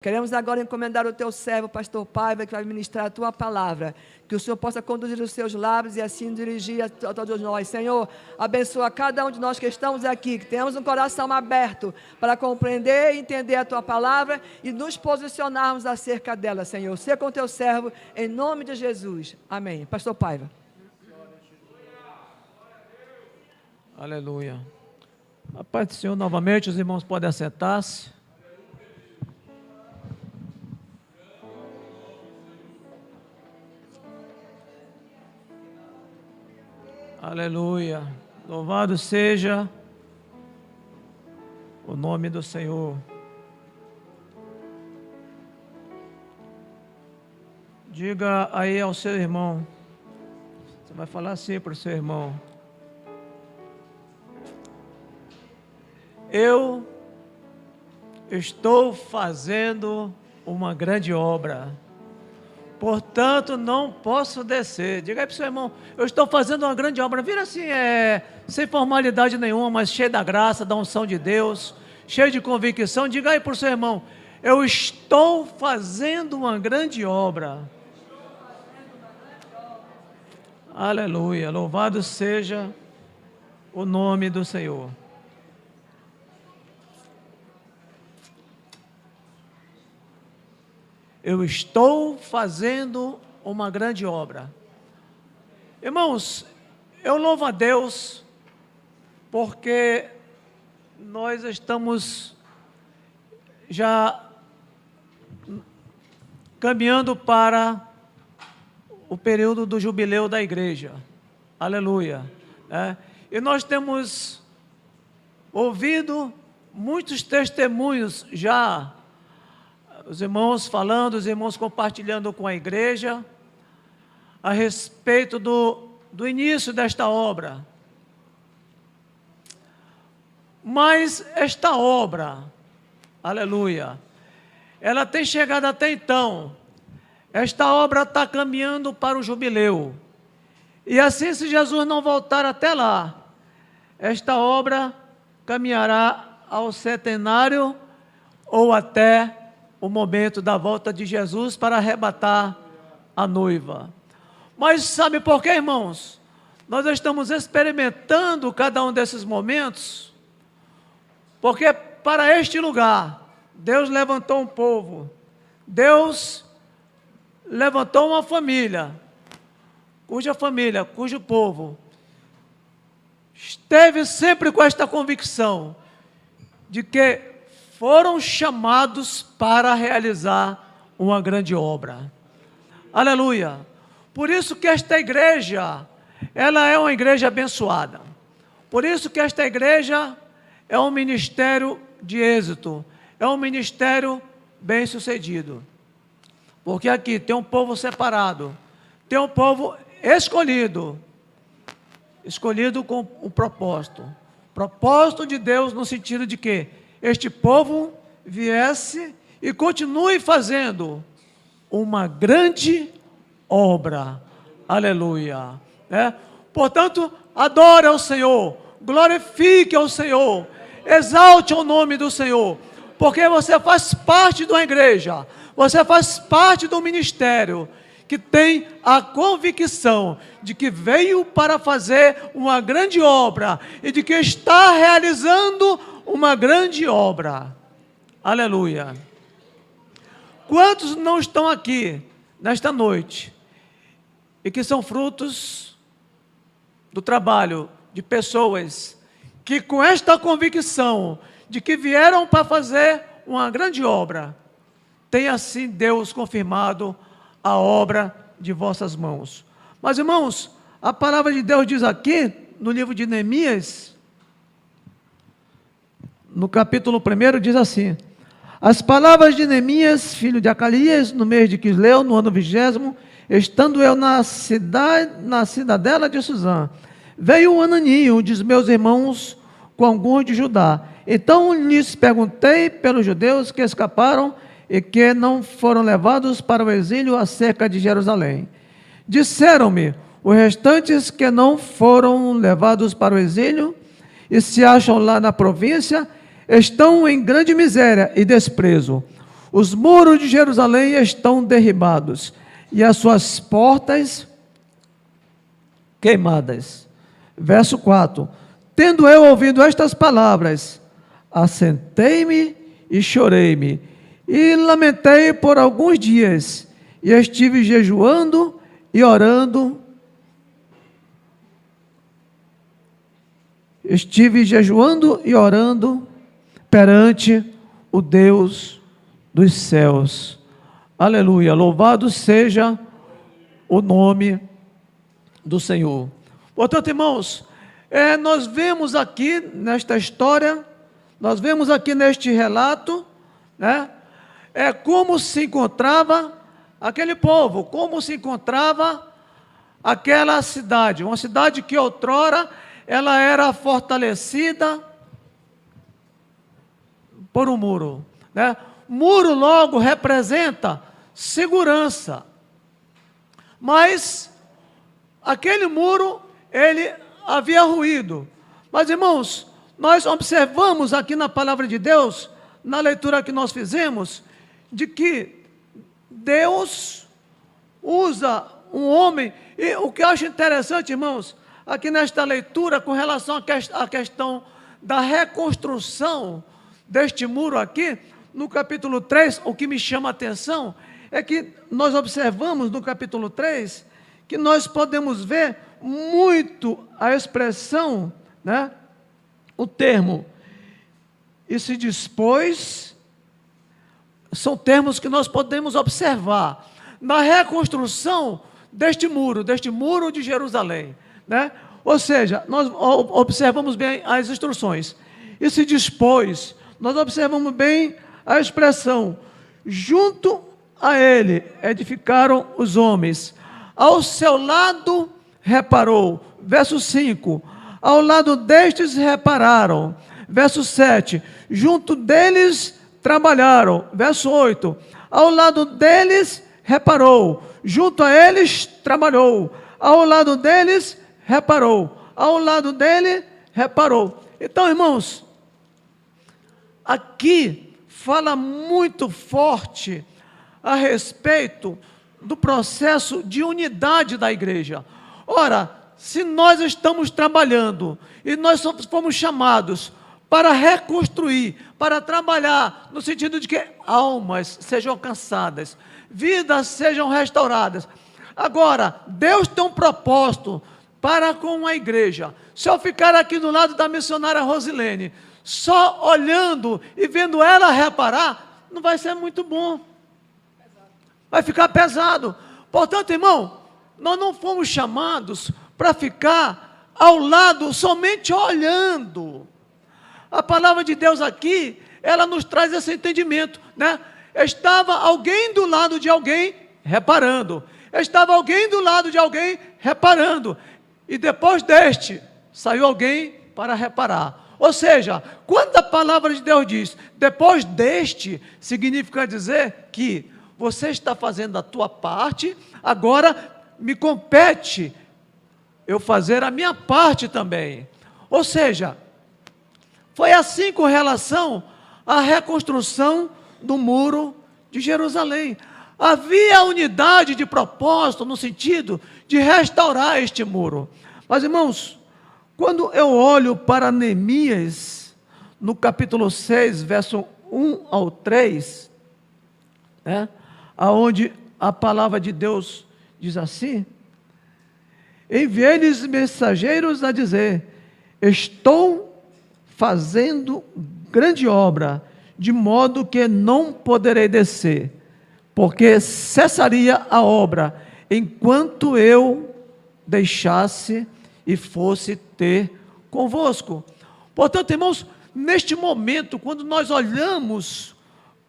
Queremos agora encomendar o teu servo, pastor Paiva, que vai ministrar a tua palavra. Que o Senhor possa conduzir os seus lábios e assim dirigir a todos nós. Senhor, abençoa cada um de nós que estamos aqui, que tenhamos um coração aberto para compreender e entender a tua palavra e nos posicionarmos acerca dela, Senhor. Seja com o teu servo, em nome de Jesus. Amém. Pastor Paiva. Aleluia. A paz do Senhor novamente, os irmãos podem assentar-se. Aleluia, louvado seja o nome do Senhor. Diga aí ao seu irmão, você vai falar assim para o seu irmão: eu estou fazendo uma grande obra, portanto não posso descer. Diga aí para o seu irmão: eu estou fazendo uma grande obra. Vira assim, sem formalidade nenhuma, mas cheio da graça, da unção de Deus, cheio de convicção. Diga aí para o seu irmão: eu estou fazendo uma grande obra. Aleluia, louvado seja o nome do Senhor. Eu estou fazendo uma grande obra. Irmãos, eu louvo a Deus porque nós estamos já caminhando para o período do jubileu da igreja. Aleluia. E nós temos ouvido muitos testemunhos já, os irmãos falando, os irmãos compartilhando com a igreja a respeito do início desta obra. Mas esta obra, aleluia, ela tem chegado até então. Esta obra está caminhando para o jubileu. E assim, se Jesus não voltar até lá, esta obra caminhará ao centenário ou até o momento da volta de Jesus para arrebatar a noiva. Mas sabe por quê, irmãos? Nós estamos experimentando cada um desses momentos, porque para este lugar, Deus levantou um povo, Deus levantou uma família, cujo povo esteve sempre com esta convicção de que foram chamados para realizar uma grande obra. Aleluia. Por isso que esta igreja, ela é uma igreja abençoada. Por isso que esta igreja é um ministério de êxito, é um ministério bem-sucedido. Porque aqui tem um povo separado, tem um povo escolhido com um propósito de Deus, no sentido de que este povo viesse e continue fazendo uma grande obra. Aleluia. Portanto, adore ao Senhor, glorifique ao Senhor, exalte o nome do Senhor, porque você faz parte de uma igreja, você faz parte do ministério que tem a convicção de que veio para fazer uma grande obra e de que está realizando uma grande obra. Aleluia. Quantos não estão aqui nesta noite e que são frutos do trabalho de pessoas que, com esta convicção de que vieram para fazer uma grande obra, tem assim Deus confirmado a obra de vossas mãos? Mas, irmãos, a palavra de Deus diz aqui no livro de Neemias, no capítulo 1, diz assim: as palavras de Neemias, filho de Acalias, no mês de Quisleu, no ano 20º, estando eu na cidadela de Suzã, veio um Anani, um dos meus irmãos, com alguns de Judá. Então lhes perguntei pelos judeus que escaparam e que não foram levados para o exílio acerca de Jerusalém. Disseram-me: os restantes que não foram levados para o exílio e se acham lá na província, estão em grande miséria e desprezo. os muros de Jerusalém estão derribados, e as suas portas queimadas. Verso 4: tendo eu ouvido estas palavras, assentei-me e chorei-me, e lamentei por alguns dias, e estive jejuando e orando. Estive jejuando e orando perante o Deus dos céus. Aleluia, louvado seja o nome do Senhor. Portanto, irmãos, nós vemos aqui nesta história, nós vemos aqui neste relato, né, como se encontrava aquele povo, como se encontrava aquela cidade, uma cidade que outrora ela era fortalecida por um muro, né? Muro logo representa segurança, mas aquele muro, ele havia ruído. Mas, irmãos, nós observamos aqui na palavra de Deus, na leitura que nós fizemos, de que Deus usa um homem, e o que eu acho interessante, irmãos, aqui nesta leitura, com relação à questão da reconstrução deste muro aqui, no capítulo 3, o que me chama a atenção é que nós observamos no capítulo 3, que nós podemos ver muito a expressão, né, o termo, e se dispôs, são termos que nós podemos observar na reconstrução deste muro de Jerusalém, né? Ou seja, nós observamos bem as instruções, e se dispôs, nós observamos bem a expressão, junto a ele edificaram os homens, ao seu lado reparou, verso 5, ao lado destes repararam, verso 7, junto deles trabalharam, verso 8, ao lado deles reparou, junto a eles trabalhou, ao lado deles reparou, ao lado dele reparou. Então, irmãos, aqui fala muito forte a respeito do processo de unidade da igreja. Ora, se nós estamos trabalhando e nós fomos chamados para reconstruir, para trabalhar no sentido de que almas sejam alcançadas, vidas sejam restauradas. Agora, Deus tem um propósito para com a igreja. Se eu ficar aqui do lado da missionária Rosilene, só olhando e vendo ela reparar, não vai ser muito bom. Vai ficar pesado. Portanto, irmão, nós não fomos chamados para ficar ao lado somente olhando. A palavra de Deus aqui, ela nos traz esse entendimento, né? Estava alguém do lado de alguém reparando. Estava alguém do lado de alguém reparando. E depois deste, saiu alguém para reparar. Ou seja, quando a palavra de Deus diz, depois deste, significa dizer que você está fazendo a tua parte, agora me compete eu fazer a minha parte também. Ou seja, foi assim com relação à reconstrução do muro de Jerusalém. Havia unidade de propósito no sentido de restaurar este muro. Mas, irmãos, quando eu olho para Neemias, no capítulo 6, verso 1 ao 3, né, aonde a palavra de Deus diz assim: enviei-lhes mensageiros a dizer, estou fazendo grande obra, de modo que não poderei descer, porque cessaria a obra, enquanto eu deixasse e fosse ter convosco. Portanto, irmãos, neste momento, quando nós olhamos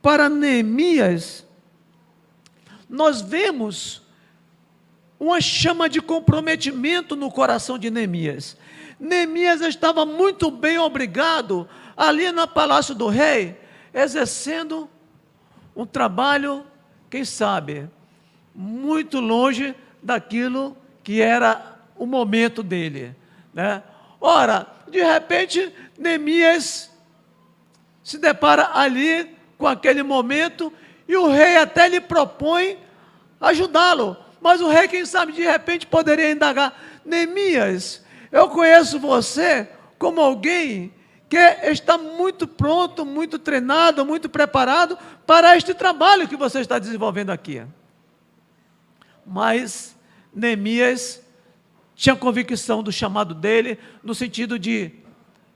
para Neemias, nós vemos uma chama de comprometimento no coração de Neemias. Neemias estava muito bem obrigado ali no palácio do rei, exercendo um trabalho, quem sabe, muito longe daquilo que era o momento dele, né? Ora, de repente, Neemias se depara ali com aquele momento e o rei até lhe propõe ajudá-lo. Mas o rei, quem sabe, de repente poderia indagar: Neemias, eu conheço você como alguém que está muito pronto, muito treinado, muito preparado para este trabalho que você está desenvolvendo aqui. Mas Neemias tinha convicção do chamado dele, no sentido de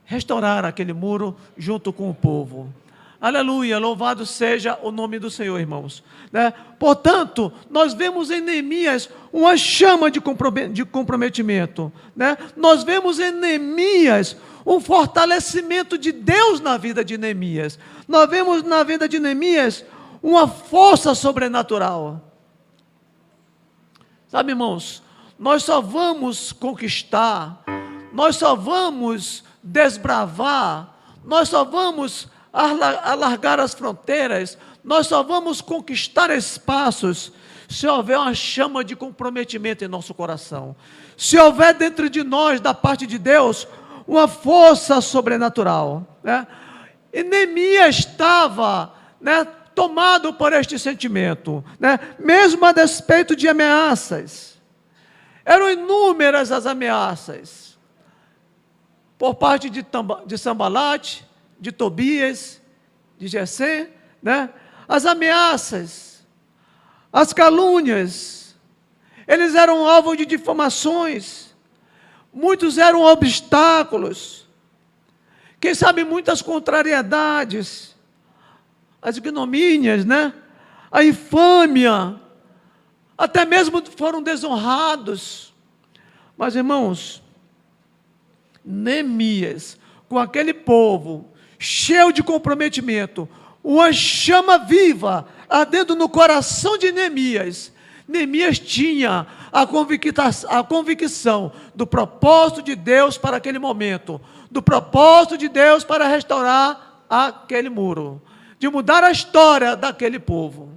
restaurar aquele muro junto com o povo. Aleluia, louvado seja o nome do Senhor, irmãos. Portanto, nós vemos em Neemias uma chama de comprometimento. Nós vemos em Neemias um fortalecimento de Deus na vida de Neemias. Nós vemos na vida de Neemias uma força sobrenatural. Sabe, irmãos, nós só vamos conquistar, nós só vamos desbravar, nós só vamos alargar as fronteiras, nós só vamos conquistar espaços se houver uma chama de comprometimento em nosso coração. Se houver dentro de nós, da parte de Deus, uma força sobrenatural. E Neemias estava tomado por este sentimento, mesmo a despeito de ameaças. Eram inúmeras as ameaças, por parte de Sambalate, de Tobias, de Gesem, as ameaças, as calúnias, eles eram alvo de difamações, muitos eram obstáculos, quem sabe muitas contrariedades, as ignomínias, a infâmia, até mesmo foram desonrados. Mas, irmãos, Neemias, com aquele povo, cheio de comprometimento, uma chama viva ardendo no coração de Neemias. Neemias tinha a convicção do propósito de Deus para aquele momento, do propósito de Deus para restaurar aquele muro, de mudar a história daquele povo.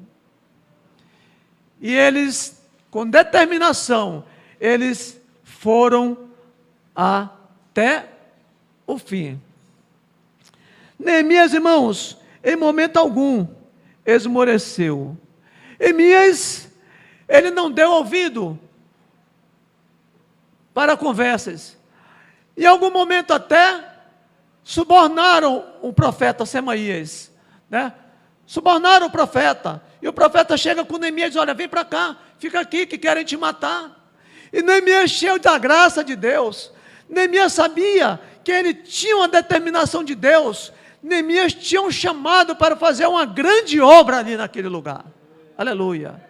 E eles, com determinação, eles foram até o fim. Neemias, irmãos, em momento algum, esmoreceu. Neemias, ele não deu ouvido para conversas. Em algum momento até, subornaram o profeta Semaías, subornaram o profeta, e o profeta chega com Neemias e diz: olha, vem para cá, fica aqui que querem te matar. E Neemias, cheio da graça de Deus, Neemias sabia que ele tinha uma determinação de Deus, Neemias tinha um chamado para fazer uma grande obra ali naquele lugar. Aleluia.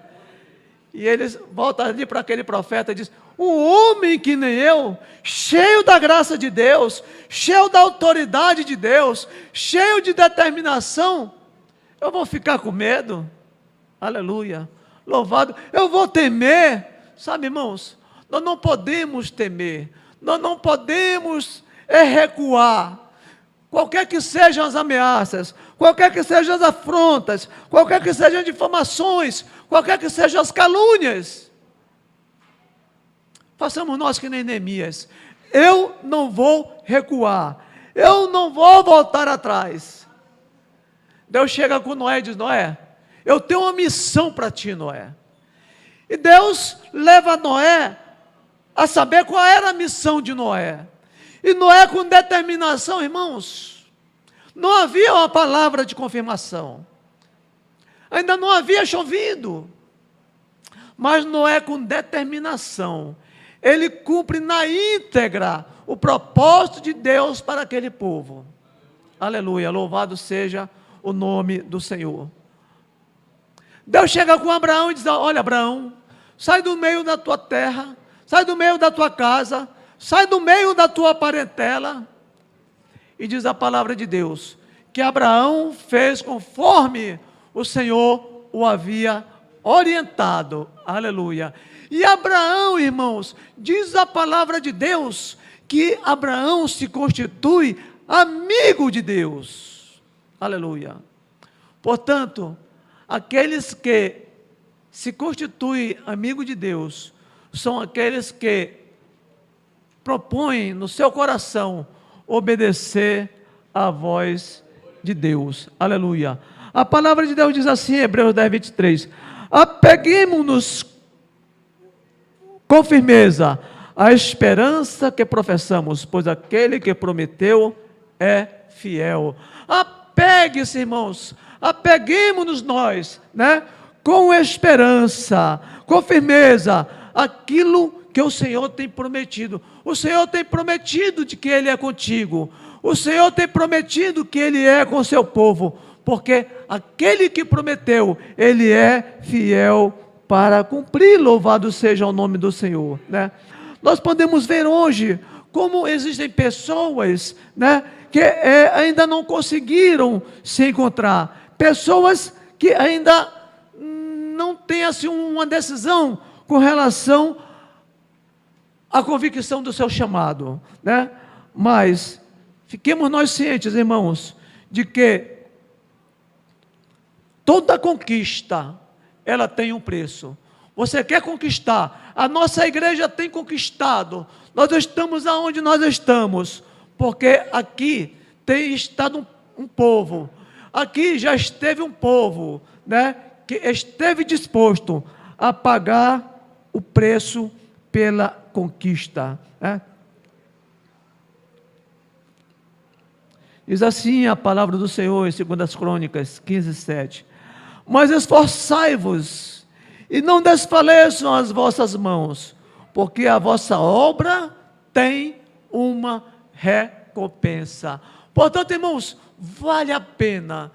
E eles voltam ali para aquele profeta e dizem: um homem que nem eu, cheio da graça de Deus, cheio da autoridade de Deus, cheio de determinação, eu vou ficar com medo? Aleluia, louvado, eu vou temer? Sabe, irmãos, nós não podemos temer, nós não podemos recuar, qualquer que sejam as ameaças, qualquer que sejam as afrontas, qualquer que sejam as difamações, qualquer que sejam as calúnias. Façamos nós que nem Neemias: eu não vou recuar, eu não vou voltar atrás. Deus chega com Noé e diz: Noé, eu tenho uma missão para ti, Noé. E Deus leva Noé a saber qual era a missão de Noé. E Noé, com determinação, irmãos, não havia uma palavra de confirmação, ainda não havia chovido, mas Noé, com determinação, ele cumpre na íntegra o propósito de Deus para aquele povo. Aleluia, louvado seja o nome do Senhor. Deus chega com Abraão e diz: olha, Abraão, sai do meio da tua terra, sai do meio da tua casa, sai do meio da tua parentela. E diz a palavra de Deus que Abraão fez conforme o Senhor o havia orientado. Aleluia. E Abraão, irmãos, diz a palavra de Deus que Abraão se constitui amigo de Deus. Aleluia. Portanto, aqueles que se constituem amigo de Deus são aqueles que propõem no seu coração obedecer à voz de Deus. Aleluia. A palavra de Deus diz assim, em Hebreus 10, 23, apeguemo-nos com firmeza à esperança que professamos, pois aquele que prometeu é fiel. Apegue-se, irmãos, apeguemo-nos nós, né? Com esperança, com firmeza, aquilo que o Senhor tem prometido. O Senhor tem prometido de que Ele é contigo. O Senhor tem prometido que Ele é com o seu povo, porque aquele que prometeu, Ele é fiel para cumprir. Louvado seja o nome do Senhor, né? Nós podemos ver hoje como existem pessoas, né, que ainda não conseguiram se encontrar, pessoas que ainda não têm assim uma decisão com relação à convicção do seu chamado, né? Mas fiquemos nós cientes, irmãos, de que toda conquista ela tem um preço. Você quer conquistar? A nossa igreja tem conquistado. Nós estamos aonde nós estamos, porque aqui tem estado um povo. Aqui já esteve um povo, né, que esteve disposto a pagar o preço pela conquista, né? Diz assim a palavra do Senhor em 2 Crônicas 15, 7. Mas esforçai-vos e não desfaleçam as vossas mãos, porque a vossa obra tem uma recompensa. Portanto, irmãos, vale a pena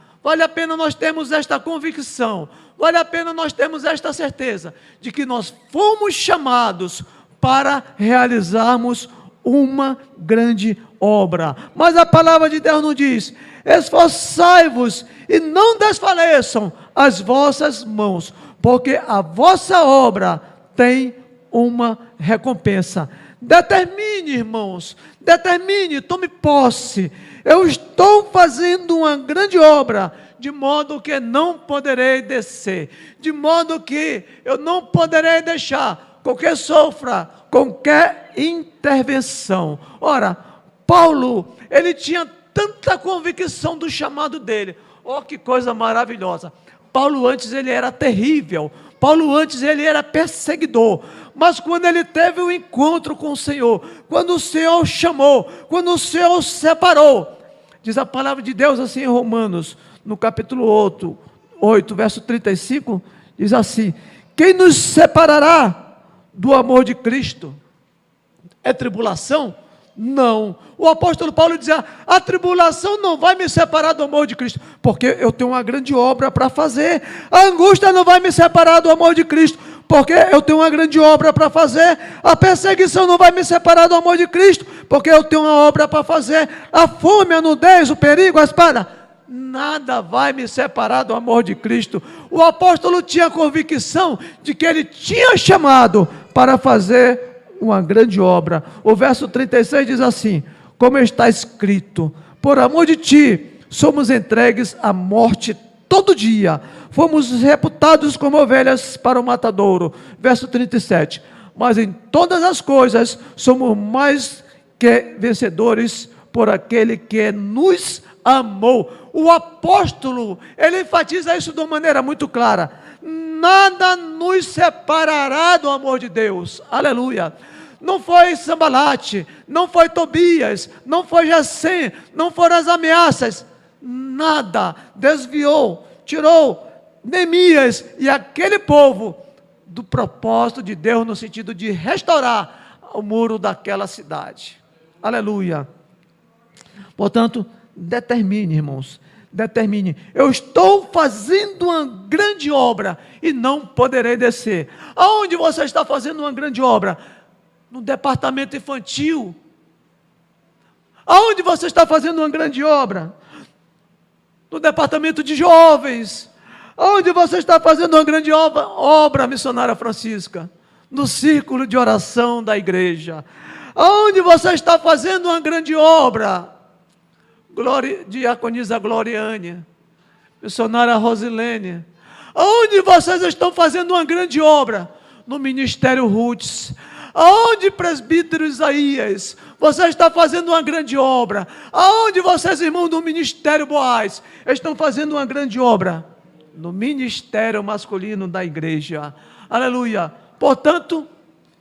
nós termos esta convicção, vale a pena nós termos esta certeza de que nós fomos chamados para realizarmos uma grande obra. Mas a palavra de Deus nos diz: esforçai-vos e não desfaleçam as vossas mãos, porque a vossa obra tem uma recompensa. Determine, irmãos, determine, tome posse. Eu estou fazendo uma grande obra, de modo que não poderei descer, de modo que eu não poderei deixar qualquer sofra, qualquer intervenção. Ora, Paulo, ele tinha tanta convicção do chamado dele. Oh, que coisa maravilhosa! Paulo antes ele era terrível, Paulo antes ele era perseguidor, mas quando ele teve o encontro com o Senhor, quando o Senhor o chamou, quando o Senhor o separou, diz a palavra de Deus assim em Romanos, no capítulo 8, verso 35, diz assim: quem nos separará do amor de Cristo? É tribulação? Não. O apóstolo Paulo dizia: a tribulação não vai me separar do amor de Cristo, porque eu tenho uma grande obra para fazer. A angústia não vai me separar do amor de Cristo, porque eu tenho uma grande obra para fazer. A perseguição não vai me separar do amor de Cristo, porque eu tenho uma obra para fazer. A fome, a nudez, o perigo, a espada, nada vai me separar do amor de Cristo. O apóstolo tinha a convicção de que ele tinha chamado para fazer uma grande obra. O verso 36 diz assim: como está escrito, por amor de ti somos entregues à morte todo dia, fomos reputados como ovelhas para o matadouro. Verso 37, mas em todas as coisas somos mais que vencedores por aquele que nos amou. O apóstolo, ele enfatiza isso de uma maneira muito clara: nada nos separará do amor de Deus. Aleluia. Não foi Sambalate, não foi Tobias, não foi Gesem, não foram as ameaças, nada desviou, tirou Neemias e aquele povo do propósito de Deus, no sentido de restaurar o muro daquela cidade. Aleluia. Portanto, determine, irmãos, determine: eu estou fazendo uma grande obra e não poderei descer. Aonde você está fazendo uma grande obra? No departamento infantil. Aonde você está fazendo uma grande obra? No departamento de jovens. Aonde você está fazendo uma grande obra, missionária Francisca? No círculo de oração da igreja. Aonde você está fazendo uma grande obra? Diaconisa Gloriane, missionária Rosilene. Aonde vocês estão fazendo uma grande obra? No Ministério Roots. Aonde, presbítero Isaías, você está fazendo uma grande obra? Aonde vocês, irmãos do Ministério Boaz, estão fazendo uma grande obra? No ministério masculino da igreja. Aleluia. Portanto,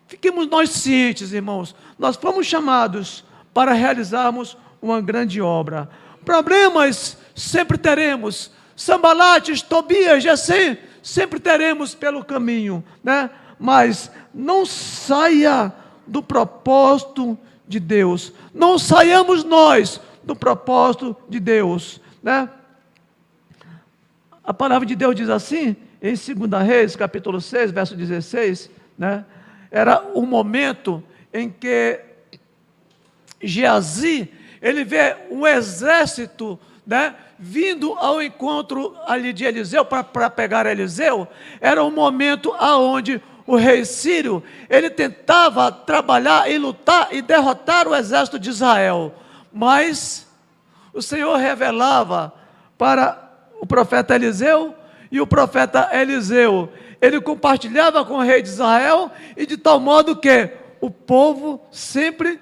fiquemos nós cientes, irmãos. Nós fomos chamados para realizarmos uma grande obra. Problemas sempre teremos. Sambalates, Tobias, Gesem, sempre teremos pelo caminho, né? Mas não saia do propósito de Deus. Não saiamos nós do propósito de Deus, né? A palavra de Deus diz assim, em 2 Reis, capítulo 6, verso 16, né? Era o momento em que Geazi, ele vê um exército, né, vindo ao encontro ali de Eliseu, para pegar Eliseu. Era um momento aonde o rei Sírio, ele tentava trabalhar e lutar e derrotar o exército de Israel, mas o Senhor revelava para o profeta Eliseu, e o profeta Eliseu, ele compartilhava com o rei de Israel, e de tal modo que o povo sempre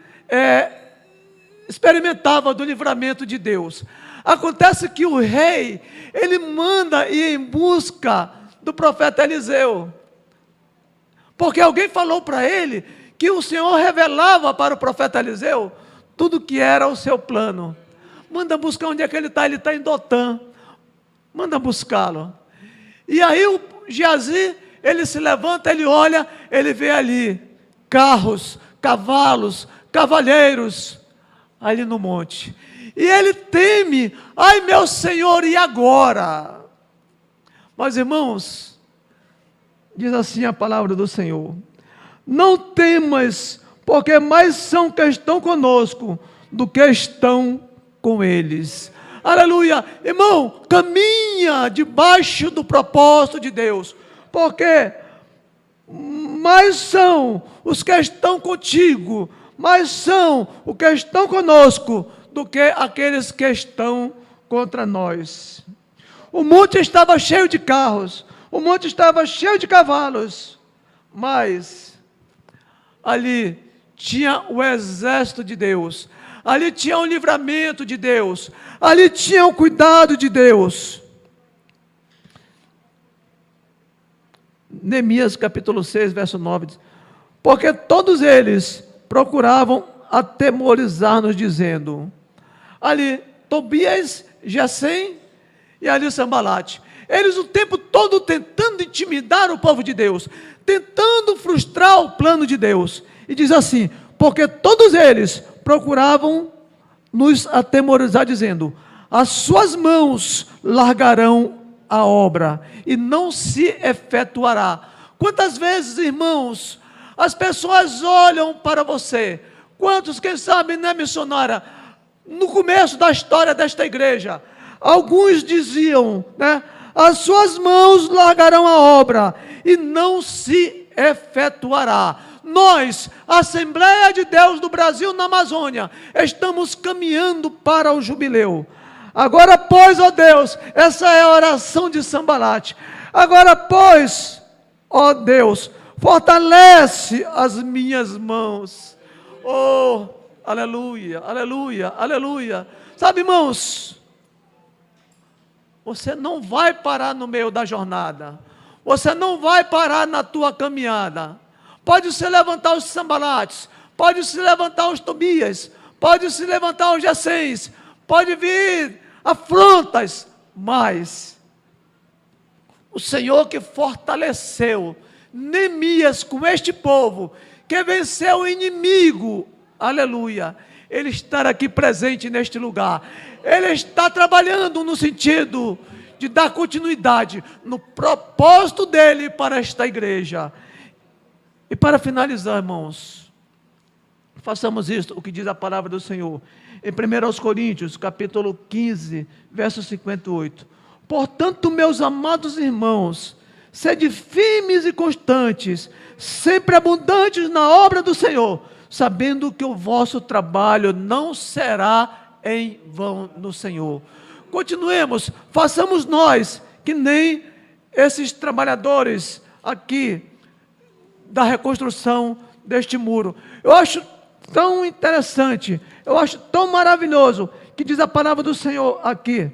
experimentava do livramento de Deus. Acontece que o rei, ele manda ir em busca do profeta Eliseu, porque alguém falou para ele que o Senhor revelava para o profeta Eliseu tudo que era o seu plano. Manda buscar onde é que ele está em Dotã, manda buscá-lo. E aí o Geazi, ele se levanta, ele olha, ele vê ali carros, cavalos, cavalheiros ali no monte, e ele teme. Ai, meu Senhor, e agora? Mas, irmãos, diz assim a palavra do Senhor: não temas, porque mais são que estão conosco do que estão com eles. Aleluia. Irmão, caminha debaixo do propósito de Deus, porque mais são os que estão contigo, mais são os que estão conosco do que aqueles que estão contra nós. O monte estava cheio de carros, o monte estava cheio de cavalos, mas ali tinha o exército de Deus, ali tinha o livramento de Deus, ali tinha o cuidado de Deus. Neemias capítulo 6, verso 9, diz: porque todos eles procuravam atemorizar-nos, dizendo, ali Tobias, Gesem e ali Sambalate, eles o tempo todo tentando intimidar o povo de Deus, tentando frustrar o plano de Deus. E diz assim: porque todos eles procuravam nos atemorizar, dizendo, as suas mãos largarão a obra e não se efetuará. Quantas vezes, irmãos, as pessoas olham para você? Quantos, quem sabe, né, missionária, no começo da história desta igreja, alguns diziam, né, as suas mãos largarão a obra e não se efetuará. Nós, Assembleia de Deus do Brasil na Amazônia, estamos caminhando para o jubileu. Agora, pois, ó Deus, essa é a oração de Sambalate. Agora, pois, ó Deus, fortalece as minhas mãos. Oh, aleluia, aleluia, aleluia. Sabe, irmãos, você não vai parar no meio da jornada. Você não vai parar na tua caminhada. Pode se levantar os Sambalates, pode se levantar os Tobias, pode se levantar os Gesens, pode vir afrontas, mas o Senhor que fortaleceu Neemias com este povo, que venceu o inimigo, aleluia, Ele está aqui presente neste lugar. Ele está trabalhando no sentido de dar continuidade no propósito dele para esta igreja. E para finalizar, irmãos, façamos isto, o que diz a palavra do Senhor, em 1 Coríntios, capítulo 15, verso 58. Portanto, meus amados irmãos, sede firmes e constantes, sempre abundantes na obra do Senhor, sabendo que o vosso trabalho não será em vão no Senhor. Continuemos, façamos nós, que nem esses trabalhadores aqui, da reconstrução deste muro. Eu acho tão interessante, eu acho tão maravilhoso, que diz a palavra do Senhor aqui.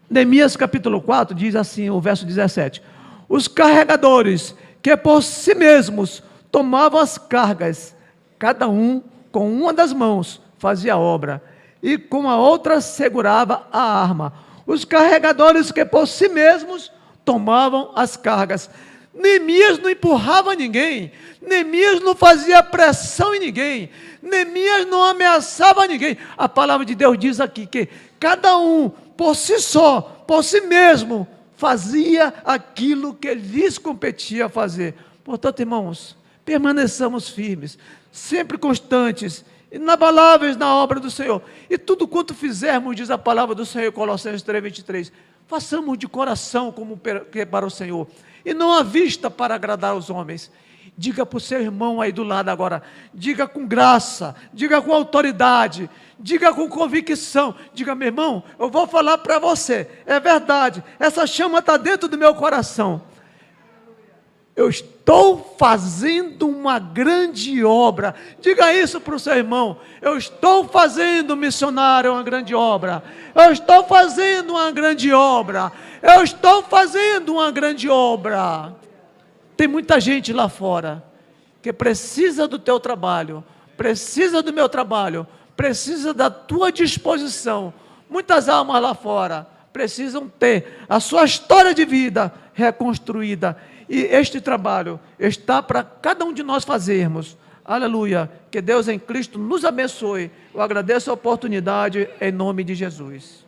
Neemias capítulo 4 diz assim, o verso 17: os carregadores que por si mesmos tomavam as cargas, cada um com uma das mãos fazia a obra, e com a outra segurava a arma. Os carregadores que por si mesmos tomavam as cargas. Neemias não empurrava ninguém, Neemias não fazia pressão em ninguém, Neemias não ameaçava ninguém. A palavra de Deus diz aqui que cada um, por si só, por si mesmo, fazia aquilo que lhes competia fazer. Portanto, irmãos, permaneçamos firmes, sempre constantes, inabaláveis na obra do Senhor. E tudo quanto fizermos, diz a palavra do Senhor, Colossenses 3:23, façamos de coração como para o Senhor, e não à vista para agradar os homens. Diga para o seu irmão aí do lado agora, diga com graça, diga com autoridade, diga com convicção, diga: meu irmão, eu vou falar para você, é verdade, essa chama está dentro do meu coração. Eu estou fazendo uma grande obra. Diga isso para o seu irmão: eu estou fazendo, missionário, uma grande obra. Eu estou fazendo uma grande obra. Eu estou fazendo uma grande obra. Tem muita gente lá fora que precisa do teu trabalho, precisa do meu trabalho, precisa da tua disposição. Muitas almas lá fora precisam ter a sua história de vida reconstruída. E este trabalho está para cada um de nós fazermos. Aleluia. Que Deus em Cristo nos abençoe. Eu agradeço a oportunidade em nome de Jesus.